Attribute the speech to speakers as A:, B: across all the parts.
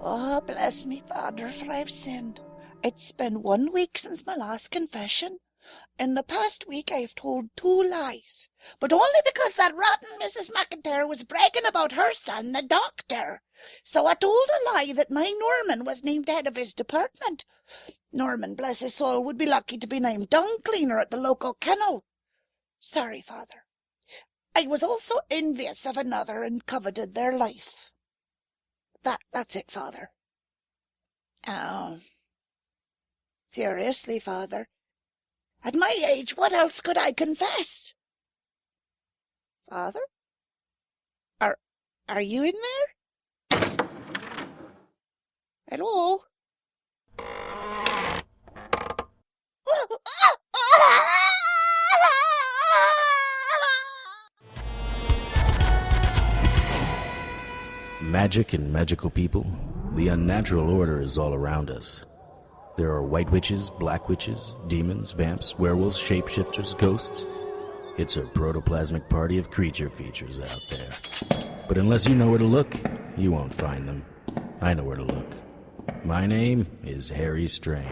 A: Oh, bless me, Father, for I've sinned. It's been 1 week since my last confession. In the past week I have told 2 lies, but only because that rotten Mrs. McIntyre was bragging about her son, the doctor. So I told a lie that my Norman was named head of his department. Norman, bless his soul, would be lucky to be named dung cleaner at the local kennel. Sorry, Father. I was also envious of another and coveted their life. That's it, Father. Oh. Seriously, Father. At my age, what else could I confess? Father? Are you in there? Hello?
B: Magic and magical people, the unnatural order is all around us. There are white witches, black witches, demons, vamps, werewolves, shapeshifters, ghosts. It's a protoplasmic party of creature features out there. But unless you know where to look, you won't find them. I know where to look. My name is Harry Strange.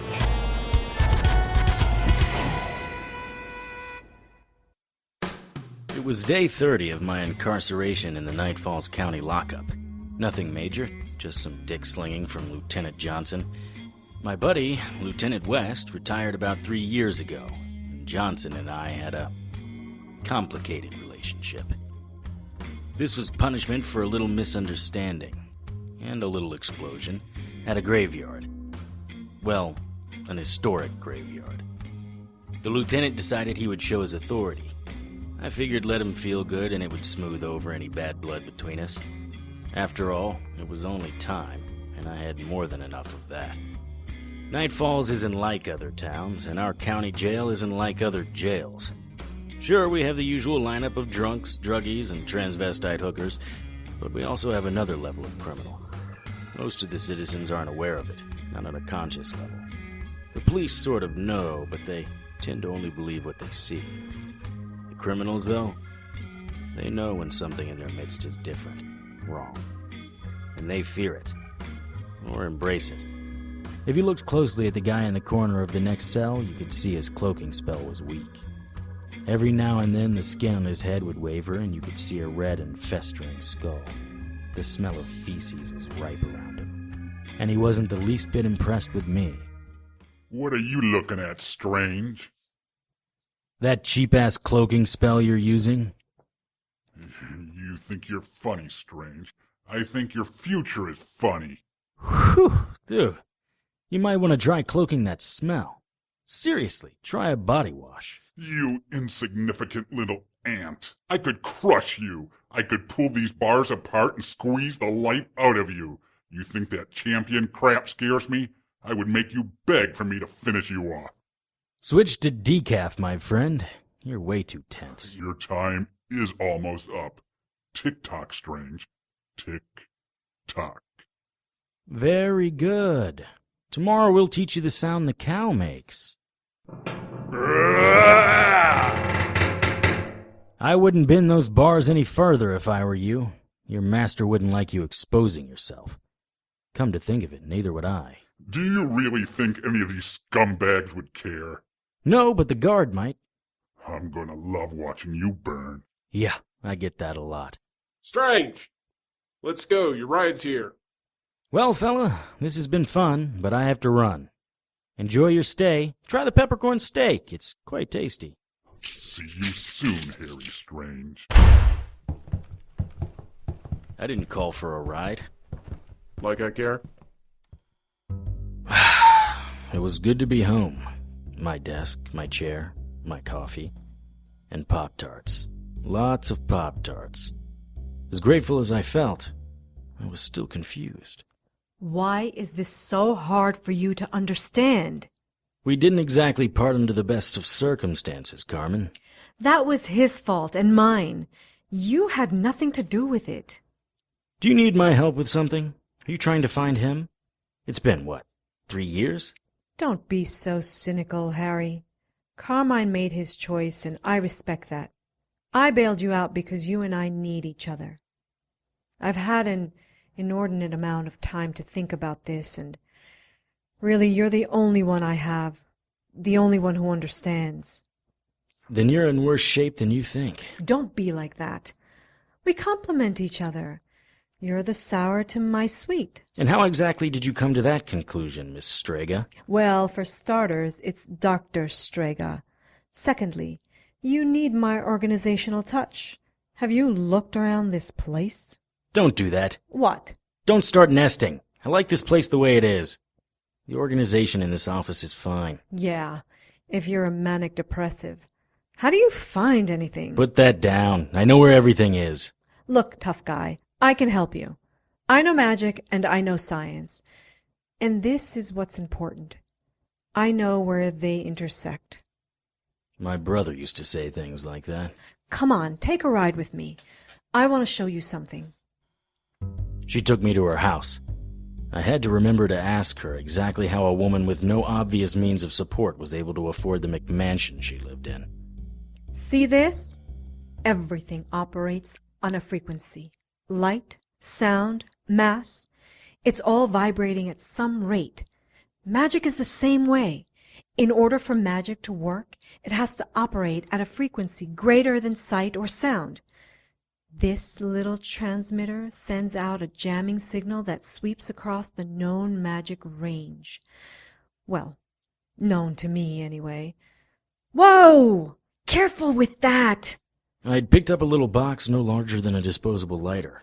B: It was day 30 of my incarceration in the Night Falls County lockup. Nothing major, just some dick slinging from Lieutenant Johnson. My buddy, Lieutenant West, retired about 3 years ago, and Johnson and I had a complicated relationship. This was punishment for a little misunderstanding and a little explosion at a graveyard. Well, an historic graveyard. The lieutenant decided he would show his authority. I figured let him feel good and it would smooth over any bad blood between us. After all, it was only time, and I had more than enough of that. Night Falls isn't like other towns, and our county jail isn't like other jails. Sure, we have the usual lineup of drunks, druggies, and transvestite hookers, but we also have another level of criminal. Most of the citizens aren't aware of it, not on a conscious level. The police sort of know, but they tend to only believe what they see. The criminals, though, they know when something in their midst is different, wrong, and they fear it, or embrace it. If you looked closely at the guy in the corner of the next cell, you could see his cloaking spell was weak. Every now and then the skin on his head would waver and you could see a red and festering skull. The smell of feces was ripe around him, and he wasn't the least bit impressed with me.
C: What are you looking at, Strange?
B: That cheap-ass cloaking spell you're using?
C: You think you're funny, Strange. I think your future is funny.
B: Whew, dude. You might want to try cloaking that smell. Seriously, try a body wash.
C: You insignificant little ant. I could crush you. I could pull these bars apart and squeeze the life out of you. You think that champion crap scares me? I would make you beg for me to finish you off.
B: Switch to decaf, my friend. You're way too tense.
C: Your time is almost up. Tick-tock, Strange. Tick-tock.
B: Very good. Tomorrow we'll teach you the sound the cow makes. I wouldn't bend those bars any further if I were you. Your master wouldn't like you exposing yourself. Come to think of it, neither would I.
C: Do you really think any of these scumbags would care?
B: No, but the guard might.
C: I'm gonna love watching you burn.
B: Yeah, I get that a lot.
D: Strange! Let's go, your ride's here.
B: Well, fella, this has been fun, but I have to run. Enjoy your stay. Try the peppercorn steak. It's quite tasty.
C: See you soon, Harry Strange.
B: I didn't call for a ride.
D: Like I care?
B: It was good to be home. My desk, my chair, my coffee, and Pop-Tarts. Lots of Pop-Tarts. As grateful as I felt, I was still confused.
E: Why is this so hard for you to understand?
B: We didn't exactly part under the best of circumstances, Carmen.
E: That was his fault and mine. You had nothing to do with it.
B: Do you need my help with something? Are you trying to find him? It's been, 3 years?
E: Don't be so cynical, Harry. Carmine made his choice, and I respect that. I bailed you out because you and I need each other. I've had an inordinate amount of time to think about this, and really you're the only one I have, the only one who understands.
B: Then you're in worse shape than you think.
E: Don't be like that. We complement each other. You're the sour to my sweet.
B: And how exactly did you come to that conclusion, Miss Strega?
E: Well, for starters, it's Dr. Strega. Secondly, you need my organizational touch. Have you looked around this place?
B: Don't do that.
E: What?
B: Don't start nesting. I like this place the way it is. The organization in this office is fine.
E: Yeah, if you're a manic depressive. How do you find anything?
B: Put that down. I know where everything is.
E: Look, tough guy, I can help you. I know magic and I know science. And this is what's important. I know where they intersect.
B: My brother used to say things like that.
E: Come on, take a ride with me. I want to show you something.
B: She took me to her house. I had to remember to ask her exactly how a woman with no obvious means of support was able to afford the McMansion she lived in.
E: See this? Everything operates on a frequency. Light, sound, mass. It's all vibrating at some rate. Magic is the same way. In order for magic to work, it has to operate at a frequency greater than sight or sound. This little transmitter sends out a jamming signal that sweeps across the known magic range. Well, known to me, anyway. Whoa! Careful with that!
B: I'd picked up a little box no larger than a disposable lighter.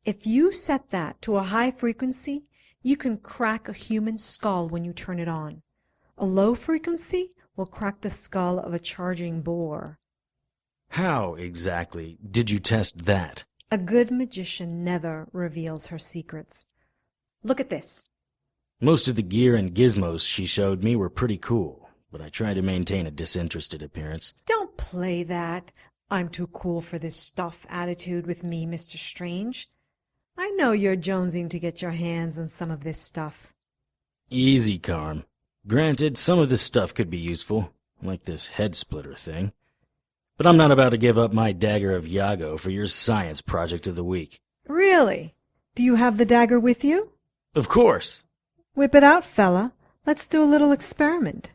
E: If you set that to a high frequency, you can crack a human skull when you turn it on. A low frequency will crack the skull of a charging boar.
B: How, exactly, did you test that?
E: A good magician never reveals her secrets. Look at this.
B: Most of the gear and gizmos she showed me were pretty cool, but I tried to maintain a disinterested appearance.
E: Don't play that "I'm too cool for this stuff" attitude with me, Mr. Strange. I know you're jonesing to get your hands on some of this stuff.
B: Easy, Carm. Granted, some of this stuff could be useful, like this head splitter thing. But I'm not about to give up my dagger of Iago for your science project of the week.
E: Really? Do you have the dagger with you?
B: Of course.
E: Whip it out, fella. Let's do a little experiment.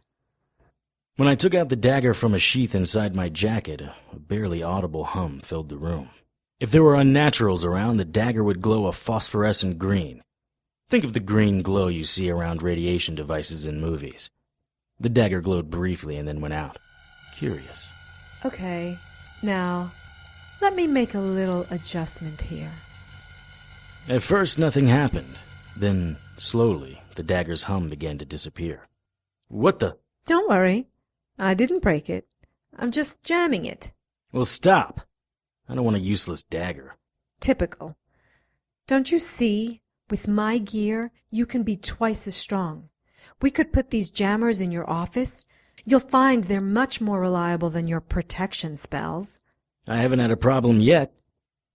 B: When I took out the dagger from a sheath inside my jacket, a barely audible hum filled the room. If there were unnaturals around, the dagger would glow a phosphorescent green. Think of the green glow you see around radiation devices in movies. The dagger glowed briefly and then went out. Curious.
E: Okay, now, let me make a little adjustment here.
B: At first, nothing happened. Then, slowly, the dagger's hum began to disappear. What the?
E: Don't worry. I didn't break it. I'm just jamming it.
B: Well, stop. I don't want a useless dagger.
E: Typical. Don't you see? With my gear, you can be twice as strong. We could put these jammers in your office. You'll find they're much more reliable than your protection spells.
B: I haven't had a problem yet.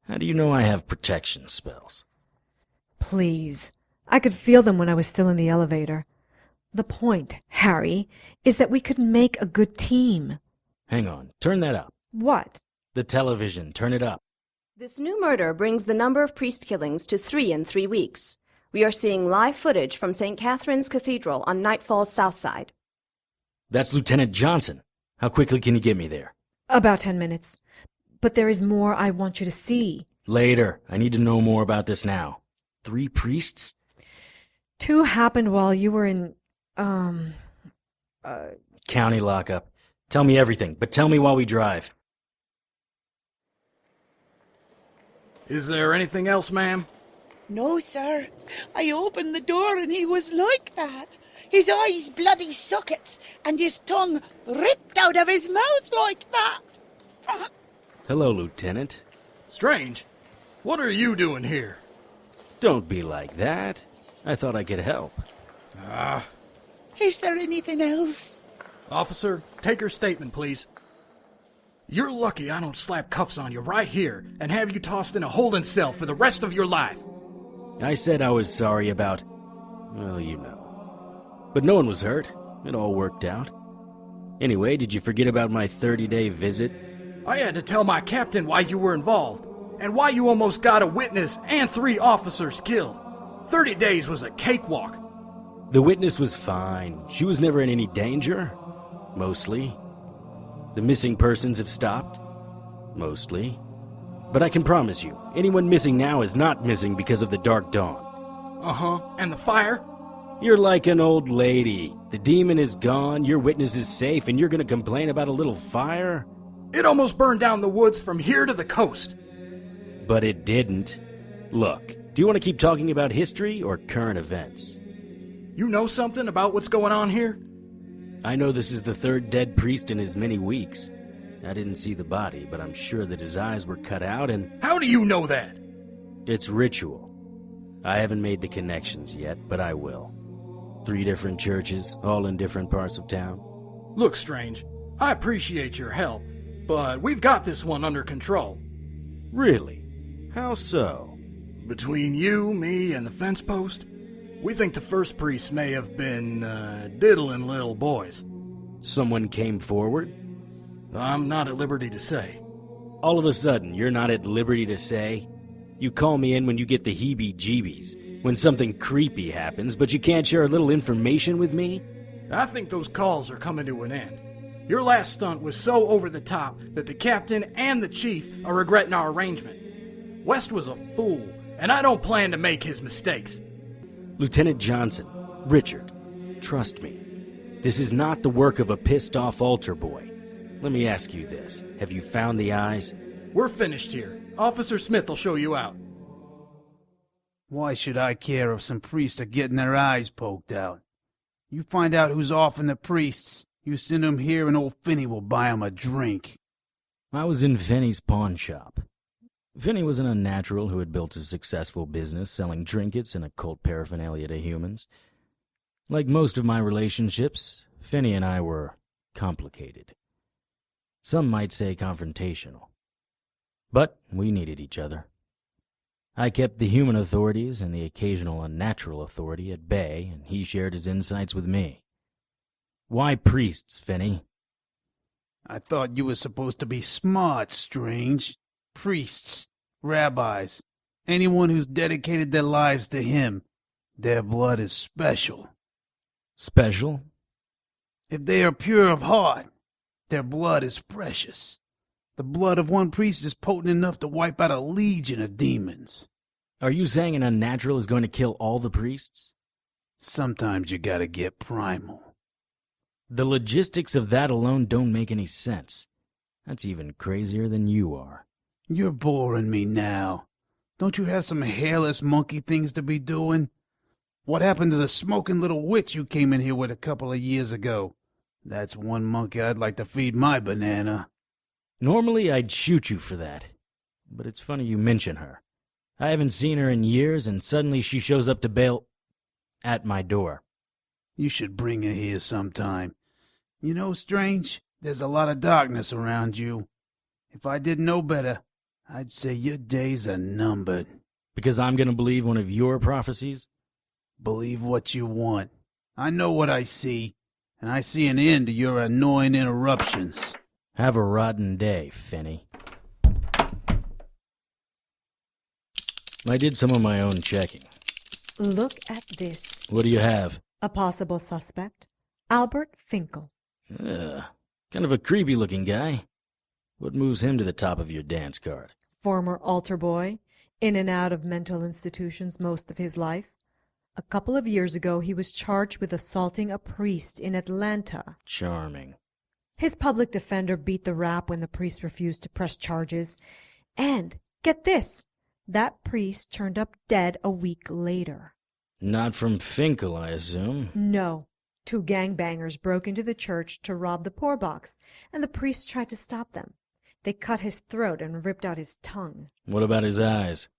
B: How do you know I have protection spells?
E: Please. I could feel them when I was still in the elevator. The point, Harry, is that we could make a good team.
B: Hang on. Turn that up.
E: What?
B: The television. Turn it up.
F: This new murder brings the number of priest killings to 3 in 3 weeks. We are seeing live footage from St. Catherine's Cathedral on Nightfall's south side.
B: That's Lieutenant Johnson. How quickly can you get me there?
E: About 10 minutes. But there is more I want you to see.
B: Later. I need to know more about this now. 3 priests?
E: 2 happened while you were in,
B: County lockup. Tell me everything, but tell me while we drive.
D: Is there anything else, ma'am?
A: No, sir. I opened the door and he was like that. His eyes bloody sockets and his tongue ripped out of his mouth like that.
B: Hello, Lieutenant.
G: Strange. What are you doing here?
B: Don't be like that. I thought I could help.
A: Is there anything else?
G: Officer, take her statement, please. You're lucky I don't slap cuffs on you right here and have you tossed in a holding cell for the rest of your life.
B: I said I was sorry about, well, you know. But no one was hurt. It all worked out. Anyway, did you forget about my 30-day visit?
G: I had to tell my captain why you were involved, and why you almost got a witness and 3 officers killed. 30 days was a cakewalk.
B: The witness was fine. She was never in any danger. Mostly. The missing persons have stopped. Mostly. But I can promise you, anyone missing now is not missing because of the Dark Dawn.
G: Uh-huh. And the fire?
B: You're like an old lady. The demon is gone, your witness is safe, and you're gonna complain about a little fire?
G: It almost burned down the woods from here to the coast.
B: But it didn't. Look, do you want to keep talking about history or current events?
G: You know something about what's going on here?
B: I know this is the 3rd dead priest in as many weeks. I didn't see the body, but I'm sure that his eyes were cut out and...
G: How do you know that?
B: It's ritual. I haven't made the connections yet, but I will. 3 different churches, all in different parts of town.
G: Look, Strange, I appreciate your help, but we've got this one under control.
B: Really? How so?
G: Between you, me, and the fence post, we think the first priest may have been, diddling little boys.
B: Someone came forward?
G: I'm not at liberty to say.
B: All of a sudden, you're not at liberty to say? You call me in when you get the heebie-jeebies, when something creepy happens, but you can't share a little information with me?
G: I think those calls are coming to an end. Your last stunt was so over the top that the captain and the chief are regretting our arrangement. West was a fool, and I don't plan to make his mistakes.
B: Lieutenant Johnson, Richard, trust me. This is not the work of a pissed-off altar boy. Let me ask you this. Have you found the eyes?
G: We're finished here. Officer Smith will show you out.
H: Why should I care if some priests are getting their eyes poked out? You find out who's offing the priests. You send 'em here and old Finney will buy 'em a drink.
B: I was in Finney's pawn shop. Finney was an unnatural who had built a successful business selling trinkets and occult paraphernalia to humans. Like most of my relationships, Finney and I were complicated. Some might say confrontational. But we needed each other. I kept the human authorities and the occasional unnatural authority at bay, and he shared his insights with me. Why priests, Finney?
H: I thought you were supposed to be smart, Strange. Priests, rabbis, anyone who's dedicated their lives to him, their blood is special.
B: Special?
H: If they are pure of heart, their blood is precious. The blood of one priest is potent enough to wipe out a legion of demons.
B: Are you saying an unnatural is going to kill all the priests?
H: Sometimes you gotta get primal.
B: The logistics of that alone don't make any sense. That's even crazier than you are.
H: You're boring me now. Don't you have some hairless monkey things to be doing? What happened to the smoking little witch you came in here with a couple of years ago? That's one monkey I'd like to feed my banana.
B: Normally I'd shoot you for that, but it's funny you mention her. I haven't seen her in years, and suddenly she shows up to bail at my door.
H: You should bring her here sometime. You know, Strange, there's a lot of darkness around you. If I didn't know better, I'd say your days are numbered.
B: Because I'm going to believe one of your prophecies?
H: Believe what you want. I know what I see, and I see an end to your annoying interruptions.
B: Have a rotten day, Finney. I did some of my own checking.
E: Look at this.
B: What do you have?
E: A possible suspect, Albert Finkel.
B: Kind of a creepy-looking guy. What moves him to the top of your dance card?
E: Former altar boy, in and out of mental institutions most of his life. A couple of years ago, he was charged with assaulting a priest in Atlanta.
B: Charming.
E: His public defender beat the rap when the priest refused to press charges. And, get this, that priest turned up dead a week later.
B: Not from Finkel, I assume.
E: No. 2 gangbangers broke into the church to rob the poor box, and the priest tried to stop them. They cut his throat and ripped out his tongue.
B: What about his eyes?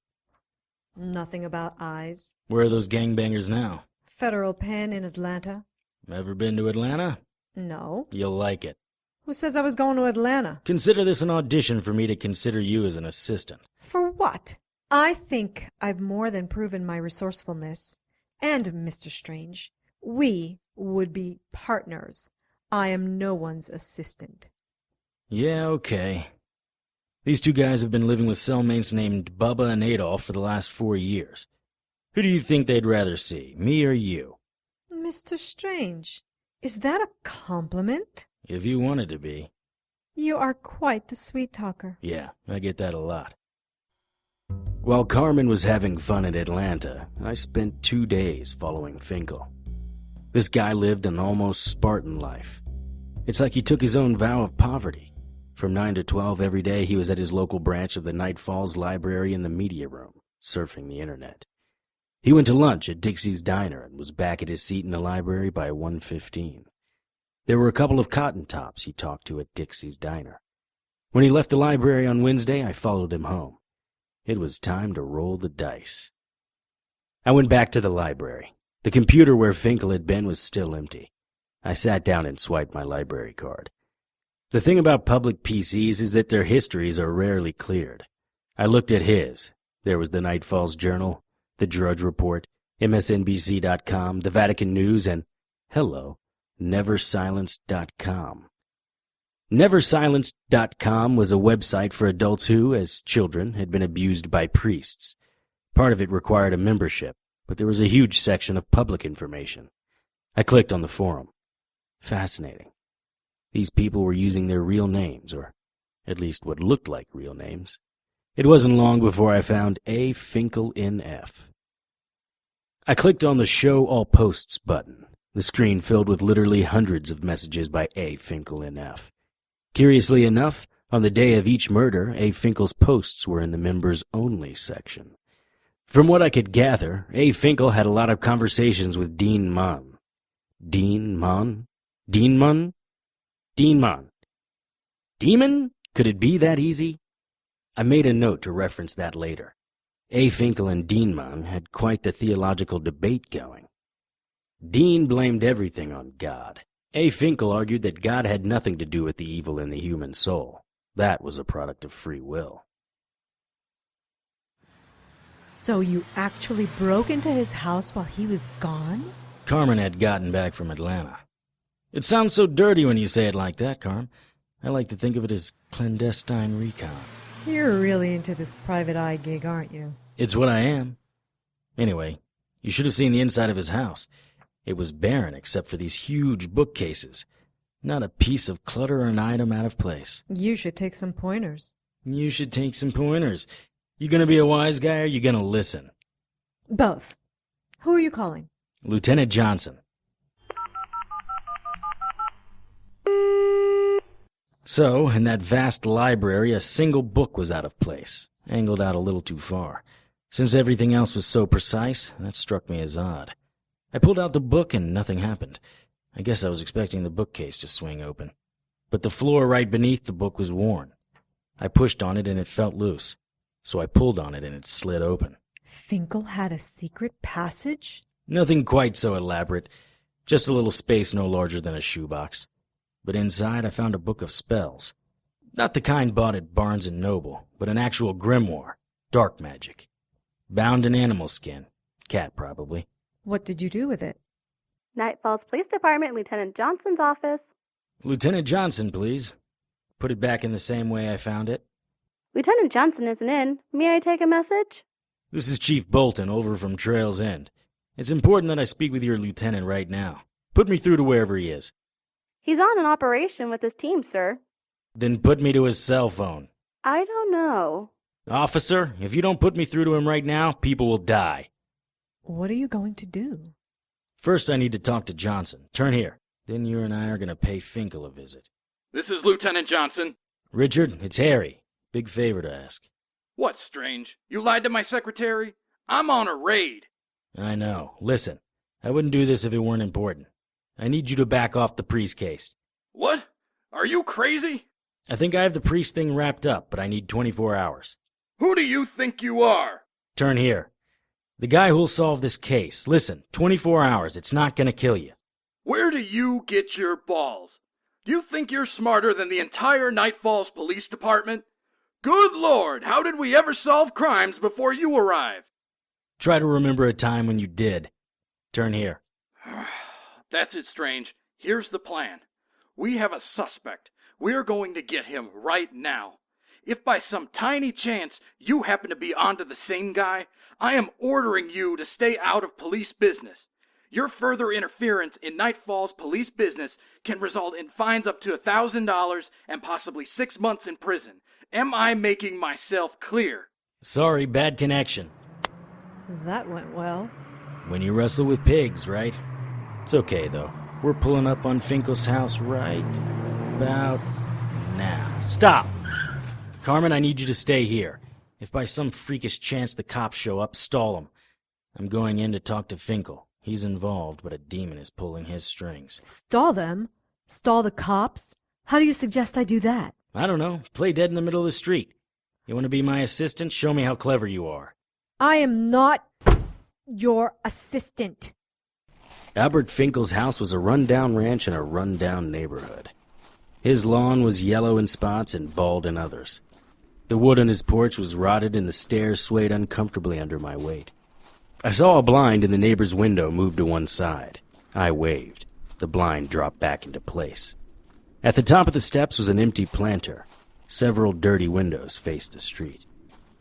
E: Nothing about eyes.
B: Where are those gangbangers now?
E: Federal pen in Atlanta.
B: Ever been to Atlanta?
E: No.
B: You'll like it.
E: Who says I was going to Atlanta?
B: Consider this an audition for me to consider you as an assistant.
E: For what? I think I've more than proven my resourcefulness. And, Mr. Strange, we would be partners. I am no one's assistant.
B: Yeah, okay. These two guys have been living with cellmates named Bubba and Adolf for the last 4 years. Who do you think they'd rather see, me or you?
E: Mr. Strange, is that a compliment?
B: If you wanted to be.
E: You are quite the sweet talker.
B: Yeah, I get that a lot. While Carmen was having fun in Atlanta, I spent 2 days following Finkel. This guy lived an almost Spartan life. It's like he took his own vow of poverty. From 9 to 12 every day, he was at his local branch of the Night Falls Library in the media room, surfing the internet. He went to lunch at Dixie's Diner and was back at his seat in the library by 1:15. There were a couple of cotton tops he talked to at Dixie's Diner. When he left the library on Wednesday, I followed him home. It was time to roll the dice. I went back to the library. The computer where Finkel had been was still empty. I sat down and swiped my library card. The thing about public PCs is that their histories are rarely cleared. I looked at his. There was the Night Falls Journal, the Drudge Report, MSNBC.com, the Vatican News, and, hello, NeverSilenced.com. NeverSilenced.com was a website for adults who, as children, had been abused by priests. Part of it required a membership, but there was a huge section of public information. I clicked on the forum. Fascinating. These people were using their real names, or at least what looked like real names. It wasn't long before I found A. Finkel NF. I clicked on the Show All Posts button. The screen filled with literally hundreds of messages by A. Finkel NF. Curiously enough, on the day of each murder, A. Finkel's posts were in the members-only section. From what I could gather, A. Finkel had a lot of conversations with Dean Munn. Dean Munn? Dean Munn? Dean Munn. Demon? Could it be that easy? I made a note to reference that later. A. Finkel and Dean Munn had quite the theological debate going. Dean blamed everything on God. A. Finkel argued that God had nothing to do with the evil in the human soul. That was a product of free will.
E: So you actually broke into his house while he was gone?
B: Carmen had gotten back from Atlanta. It sounds so dirty when you say it like that, Carm. I like to think of it as clandestine recon.
E: You're really into this private eye gig, aren't you?
B: It's what I am. Anyway, you should have seen the inside of his house. It was barren except for these huge bookcases. Not a piece of clutter or an item out of place.
E: You should take some pointers.
B: You should take some pointers. You gonna be a wise guy or you gonna listen?
E: Both. Who are you calling?
B: Lieutenant Johnson. So, in that vast library, a single book was out of place, angled out a little too far. Since everything else was so precise, that struck me as odd. I pulled out the book and nothing happened. I guess I was expecting the bookcase to swing open. But the floor right beneath the book was worn. I pushed on it and it felt loose. So I pulled on it and it slid open.
E: Finkel had a secret passage?
B: Nothing quite so elaborate. Just a little space no larger than a shoebox. But inside I found a book of spells. Not the kind bought at Barnes & Noble, but an actual grimoire. Dark magic. Bound in animal skin. Cat, probably.
E: What did you do with it?
I: Night Falls Police Department, Lieutenant Johnson's office.
B: Lieutenant Johnson, please. Put it back in the same way I found it.
I: Lieutenant Johnson isn't in. May I take a message?
B: This is Chief Bolton, over from Trail's End. It's important that I speak with your lieutenant right now. Put me through to wherever he is.
I: He's on an operation with his team, sir.
B: Then put me to his cell phone.
I: I don't know.
B: Officer, if you don't put me through to him right now, people will die.
E: What are you going to do?
B: First, I need to talk to Johnson. Turn here. Then you and I are going to pay Finkel a visit.
J: This is Lieutenant Johnson.
B: Richard, it's Harry. Big favor to ask.
J: What's strange? You lied to my secretary? I'm on a raid.
B: I know. Listen, I wouldn't do this if it weren't important. I need you to back off the priest case.
J: What? Are you crazy?
B: I think I have the priest thing wrapped up, but I need 24 hours.
J: Who do you think you are?
B: Turn here. The guy who'll solve this case. Listen, 24 hours. It's not going to kill you.
J: Where do you get your balls? Do you think you're smarter than the entire Night Falls Police Department? Good Lord, how did we ever solve crimes before you arrived?
B: Try to remember a time when you did. Turn here.
J: That's it, Strange. Here's the plan. We have a suspect. We're going to get him right now. If by some tiny chance you happen to be onto the same guy, I am ordering you to stay out of police business. Your further interference in Nightfall's police business can result in fines up to $1,000 and possibly 6 months in prison. Am I making myself clear?
B: Sorry, bad connection.
E: That went well.
B: When you wrestle with pigs, right? It's okay, though. We're pulling up on Finkel's house right about now. Stop! Carmen, I need you to stay here. If by some freakish chance the cops show up, stall them. I'm going in to talk to Finkel. He's involved, but a demon is pulling his strings.
E: Stall them? Stall the cops? How do you suggest I do that?
B: I don't know. Play dead in the middle of the street. You want to be my assistant? Show me how clever you are.
E: I am not your assistant.
B: Albert Finkel's house was a run-down ranch in a run-down neighborhood. His lawn was yellow in spots and bald in others. The wood on his porch was rotted and the stairs swayed uncomfortably under my weight. I saw a blind in the neighbor's window move to one side. I waved. The blind dropped back into place. At the top of the steps was an empty planter. Several dirty windows faced the street.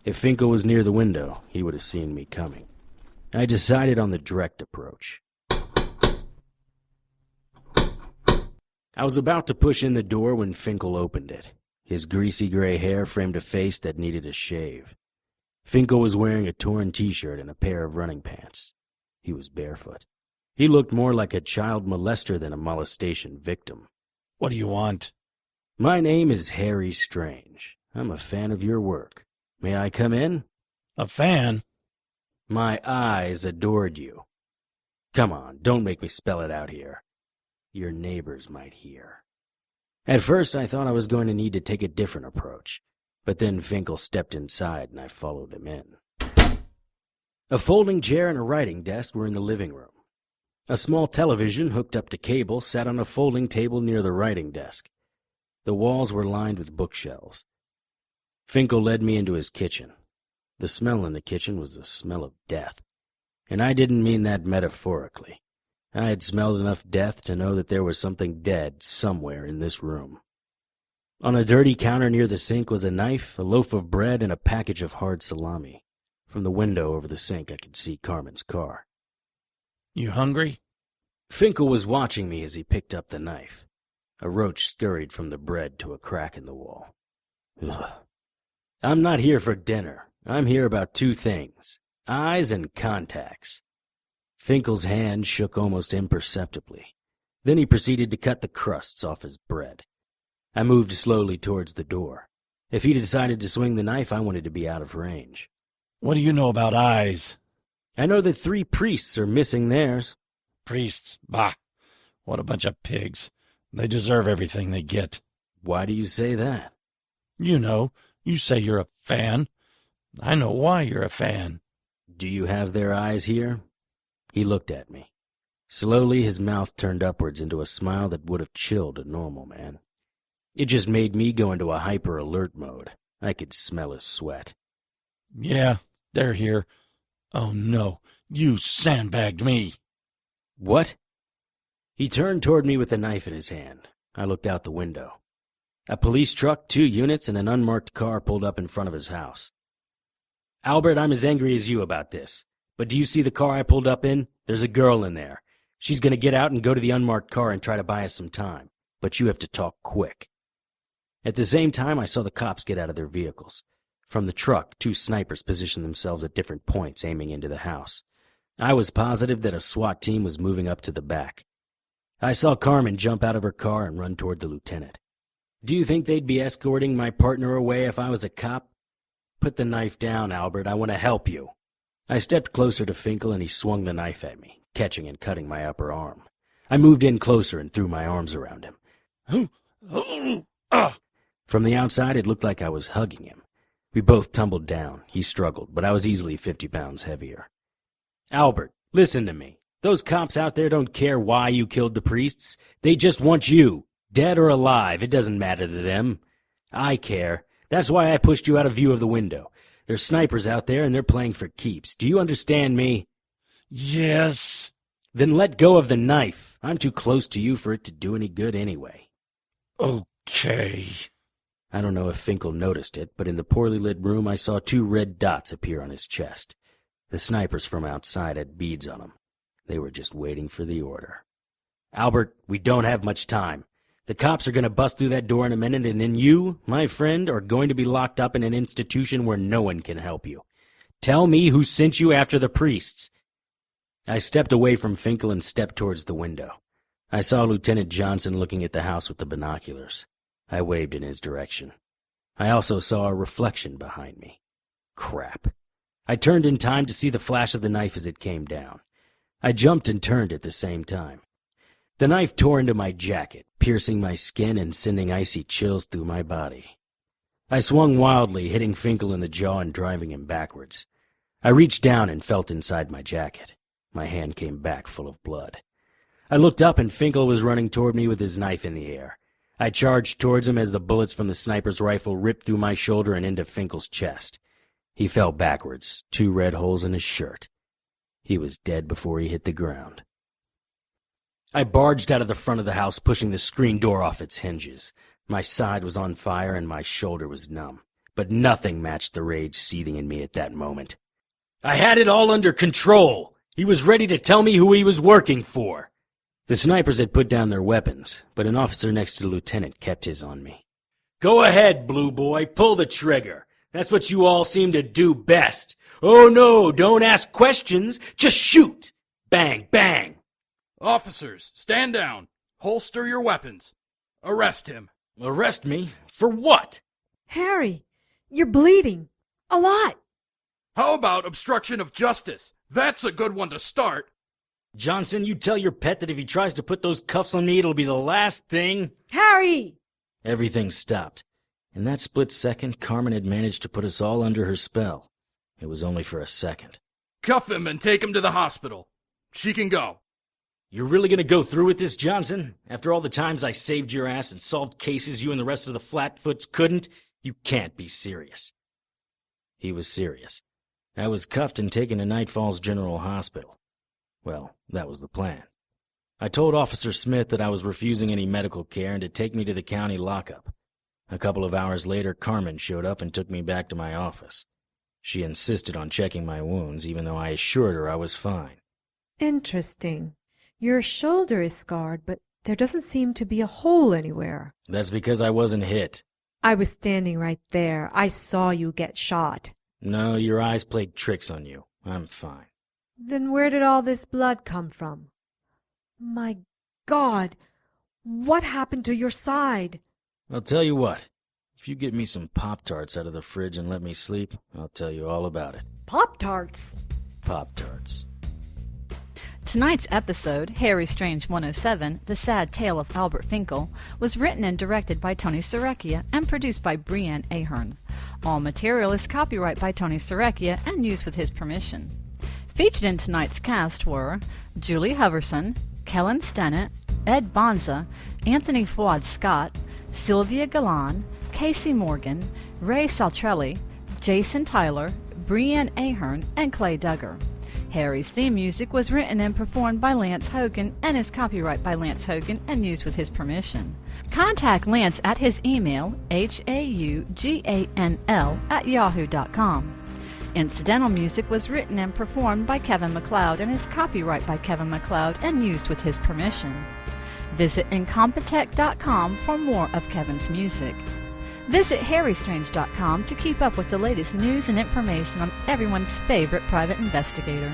B: If Finkel was near the window, he would have seen me coming. I decided on the direct approach. I was about to push in the door when Finkel opened it. His greasy gray hair framed a face that needed a shave. Finkel was wearing a torn t-shirt and a pair of running pants. He was barefoot. He looked more like a child molester than a molestation victim.
K: What do you want?
B: My name is Harry Strange. I'm a fan of your work. May I come in?
K: A fan?
B: My eyes adored you. Come on, don't make me spell it out here. Your neighbors might hear. At first, I thought I was going to need to take a different approach, but then Finkel stepped inside and I followed him in. A folding chair and a writing desk were in the living room. A small television hooked up to cable sat on a folding table near the writing desk. The walls were lined with bookshelves. Finkel led me into his kitchen. The smell in the kitchen was the smell of death, and I didn't mean that metaphorically. I had smelled enough death to know that there was something dead somewhere in this room. On a dirty counter near the sink was a knife, a loaf of bread, and a package of hard salami. From the window over the sink I could see Carmen's car.
K: You hungry?
B: Finkel was watching me as he picked up the knife. A roach scurried from the bread to a crack in the wall. Ugh. I'm not here for dinner. I'm here about two things: eyes and contacts. Finkel's hand shook almost imperceptibly. Then he proceeded to cut the crusts off his bread. I moved slowly towards the door. If he decided to swing the knife, I wanted to be out of range.
K: What do you know about eyes?
B: I know that 3 priests are missing theirs.
K: Priests? Bah! What a bunch of pigs. They deserve everything they get.
B: Why do you say that?
K: You know, you say you're a fan. I know why you're a fan.
B: Do you have their eyes here? He looked at me. Slowly his mouth turned upwards into a smile that would have chilled a normal man. It just made me go into a hyper-alert mode. I could smell his sweat.
K: Yeah, they're here. Oh no, you sandbagged me.
B: What? He turned toward me with the knife in his hand. I looked out the window. A police truck, 2 units, and an unmarked car pulled up in front of his house. Albert, I'm as angry as you about this. But do you see the car I pulled up in? There's a girl in there. She's going to get out and go to the unmarked car and try to buy us some time. But you have to talk quick. At the same time, I saw the cops get out of their vehicles. From the truck, 2 snipers positioned themselves at different points, aiming into the house. I was positive that a SWAT team was moving up to the back. I saw Carmen jump out of her car and run toward the lieutenant. Do you think they'd be escorting my partner away if I was a cop? Put the knife down, Albert. I want to help you. I stepped closer to Finkel and he swung the knife at me, catching and cutting my upper arm. I moved in closer and threw my arms around him. From the outside, it looked like I was hugging him. We both tumbled down. He struggled, but I was easily 50 pounds heavier. Albert, listen to me. Those cops out there don't care why you killed the priests. They just want you. Dead or alive, it doesn't matter to them. I care. That's why I pushed you out of view of the window. There's snipers out there and they're playing for keeps. Do you understand me?
K: Yes.
B: Then let go of the knife. I'm too close to you for it to do any good anyway.
K: Okay.
B: I don't know if Finkel noticed it, but in the poorly lit room I saw 2 red dots appear on his chest. The snipers from outside had beads on them. They were just waiting for the order. Albert, we don't have much time. The cops are going to bust through that door in a minute, and then you, my friend, are going to be locked up in an institution where no one can help you. Tell me who sent you after the priests. I stepped away from Finkel and stepped towards the window. I saw Lieutenant Johnson looking at the house with the binoculars. I waved in his direction. I also saw a reflection behind me. Crap. I turned in time to see the flash of the knife as it came down. I jumped and turned at the same time. The knife tore into my jacket, piercing my skin and sending icy chills through my body. I swung wildly, hitting Finkel in the jaw and driving him backwards. I reached down and felt inside my jacket. My hand came back full of blood. I looked up and Finkel was running toward me with his knife in the air. I charged towards him as the bullets from the sniper's rifle ripped through my shoulder and into Finkel's chest. He fell backwards, 2 red holes in his shirt. He was dead before he hit the ground. I barged out of the front of the house, pushing the screen door off its hinges. My side was on fire and my shoulder was numb, but nothing matched the rage seething in me at that moment. I had it all under control. He was ready to tell me who he was working for. The snipers had put down their weapons, but an officer next to the lieutenant kept his on me. Go ahead, Blue Boy, pull the trigger. That's what you all seem to do best. Oh no, don't ask questions, just shoot. Bang, bang.
G: Officers, stand down. Holster your weapons. Arrest him.
B: Arrest me? For what?
E: Harry, you're bleeding. A lot.
G: How about obstruction of justice? That's a good one to start.
B: Johnson, you tell your pet that if he tries to put those cuffs on me, it'll be the last thing.
E: Harry!
B: Everything stopped. In that split second, Carmen had managed to put us all under her spell. It was only for a second.
G: Cuff him and take him to the hospital. She can go.
B: You're really gonna go through with this, Johnson? After all the times I saved your ass and solved cases you and the rest of the Flatfoots couldn't? You can't be serious. He was serious. I was cuffed and taken to Night Falls General Hospital. Well, that was the plan. I told Officer Smith that I was refusing any medical care and to take me to the county lockup. A couple of hours later, Carmen showed up and took me back to my office. She insisted on checking my wounds, even though I assured her I was fine.
E: Interesting. Your shoulder is scarred, but there doesn't seem to be a hole anywhere.
B: That's because I wasn't hit.
E: I was standing right there. I saw you get shot.
B: No, your eyes played tricks on you. I'm fine.
E: Then where did all this blood come from? My God! What happened to your side?
B: I'll tell you what. If you get me some Pop-Tarts out of the fridge and let me sleep, I'll tell you all about it.
E: Pop-Tarts?
B: Pop-Tarts.
L: Tonight's episode, Harry Strange 107, The Sad Tale of Albert Finkel, was written and directed by Tony Serecchia and produced by Brianne Ahearn. All material is copyright by Tony Serecchia and used with his permission. Featured in tonight's cast were Julie Hoverson, Kellen Stennett, Ed Bonza, Anthony Fwod Scott, Sylvia Galan, Casey Morgan, Ray Saltrelli, Jason Tyler, Brianne Ahearn, and Clay Duggar. Harry's theme music was written and performed by Lance Hogan and is copyright by Lance Hogan and used with his permission. Contact Lance at his email, hauganl@yahoo.com. Incidental music was written and performed by Kevin MacLeod and is copyright by Kevin MacLeod and used with his permission. Visit Incompetech.com for more of Kevin's music. Visit HarryStrange.com to keep up with the latest news and information on everyone's favorite private investigator.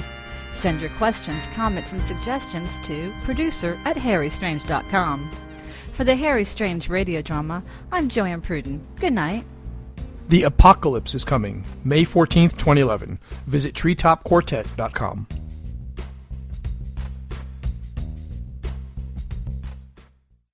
L: Send your questions, comments, and suggestions to producer@HarryStrange.com. For the Harry Strange radio drama, I'm JoAnn Pruden. Good night.
M: The Apocalypse is coming, May 14th, 2011. Visit treetopquartet.com.